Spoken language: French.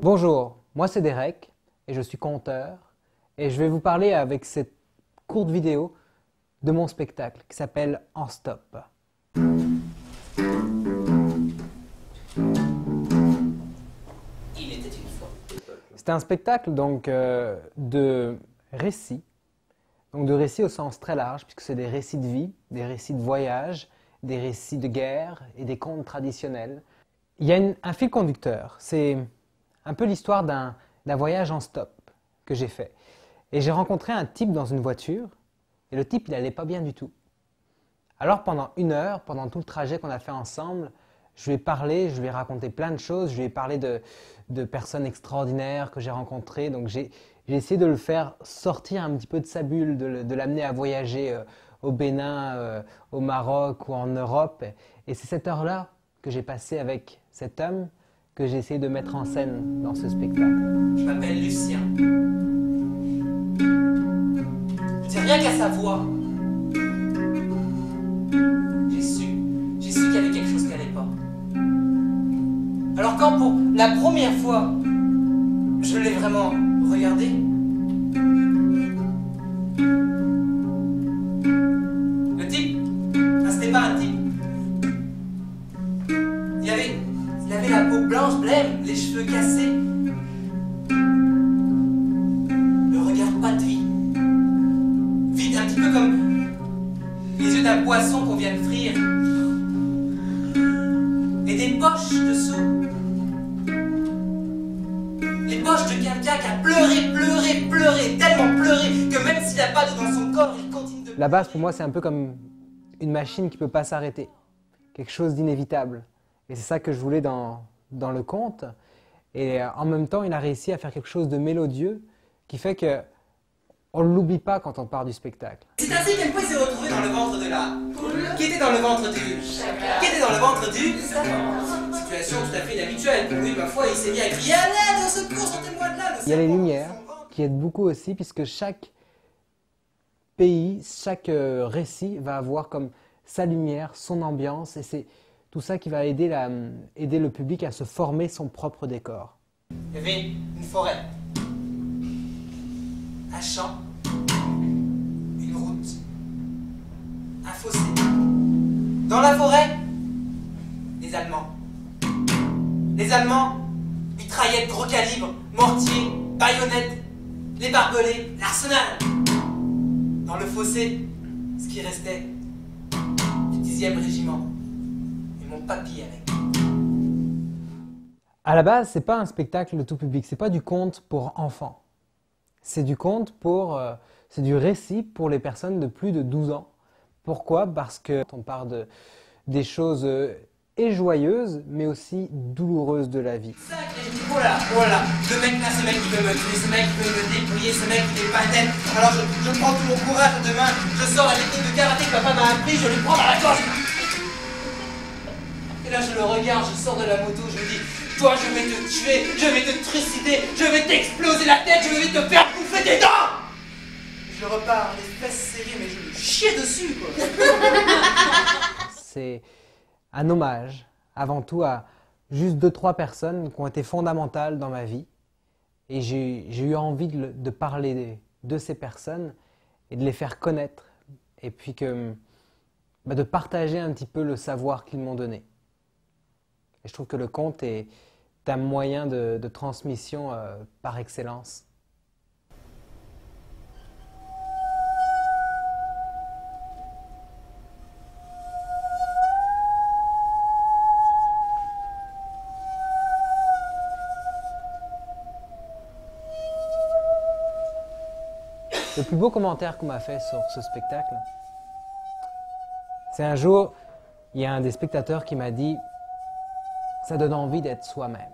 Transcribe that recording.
Bonjour, moi c'est Derek et je suis conteur et je vais vous parler avec cette courte vidéo de mon spectacle qui s'appelle En Stop. C'est un spectacle donc de récits, donc de récits au sens très large puisque c'est des récits de vie, des récits de voyage, des récits de guerre et des contes traditionnels. Il y a un fil conducteur, c'est un peu l'histoire d'un voyage en stop que j'ai fait. Et j'ai rencontré un type dans une voiture, et le type, il n'allait pas bien du tout. Alors pendant 1 heure, pendant tout le trajet qu'on a fait ensemble, je lui ai parlé, je lui ai raconté plein de choses, je lui ai parlé de personnes extraordinaires que j'ai rencontrées. Donc j'ai essayé de le faire sortir un petit peu de sa bulle, de l'amener à voyager au Bénin, au Maroc ou en Europe. Et c'est cette heure-là que j'ai passée avec cet homme que j'ai essayé de mettre en scène dans ce spectacle. Je m'appelle Lucien. C'est rien qu'à sa voix. J'ai su qu'il y avait quelque chose qui n'allait pas. Alors quand pour la première fois, je l'ai vraiment regardé, le type, c'était pas un type. Il avait la peau blanche, blême, les cheveux cassés. Le regard pas de vie. Vide, un petit peu comme les yeux d'un poisson qu'on vient de frire. Et des poches dessous. Les poches de quelqu'un qui a pleuré, tellement pleuré que même s'il n'a pas d'eau dans son corps, il continue de... La base, pour moi, c'est un peu comme une machine qui ne peut pas s'arrêter. Quelque chose d'inévitable. Et c'est ça que je voulais dans le conte. Et en même temps, il a réussi à faire quelque chose de mélodieux qui fait que on ne l'oublie pas quand on part du spectacle. C'est ainsi qu'elle pouvait se retrouver dans le ventre de la poule, qui était dans le ventre du chacal, qui était dans le ventre du savant. Situation tout à fait inhabituelle pour lui, ma foi, il s'est mis à crier à l'aide, au secours, sortez-moi de là. Il y a les lumières qui aident beaucoup aussi, puisque chaque pays, chaque récit va avoir comme sa lumière, son ambiance, et c'est tout ça qui va aider le public à se former son propre décor. Il y avait une forêt, un champ, une route, un fossé. Dans la forêt, les Allemands. Les Allemands, mitraillettes, gros calibre, mortiers, baïonnettes, les barbelés, l'arsenal. Dans le fossé, ce qui restait, du 10e régiment. Et mon papy avec. À la base, c'est pas un spectacle de tout public, c'est pas du conte pour enfants. C'est du conte c'est du récit pour les personnes de plus de 12 ans. Pourquoi? Parce que on parle des choses et joyeuses, mais aussi douloureuses de la vie. Oh là, ce mec là, ce mec qui veut me tuer, ce mec qui veut me dépouiller, ce mec qui n'est pas net. Alors je prends tout mon courage demain, je sors la technique de karaté que papa m'a appris, je lui prends dans la gorge. Et là je le regarde, je sors de la moto, je lui dis, toi je vais te tuer, je vais te trucider, je vais t'exploser la tête, je vais te faire bouffer tes dents. Je repars, les fesses serrées, mais je me chie dessus quoi. C'est un hommage, avant tout, à juste 2-3 personnes qui ont été fondamentales dans ma vie. Et j'ai eu envie de parler de ces personnes et de les faire connaître. Et puis de partager un petit peu le savoir qu'ils m'ont donné. Et je trouve que le conte est un moyen de transmission par excellence. Le plus beau commentaire qu'on m'a fait sur ce spectacle, c'est un jour, il y a un des spectateurs qui m'a dit « Ça donne envie d'être soi-même ».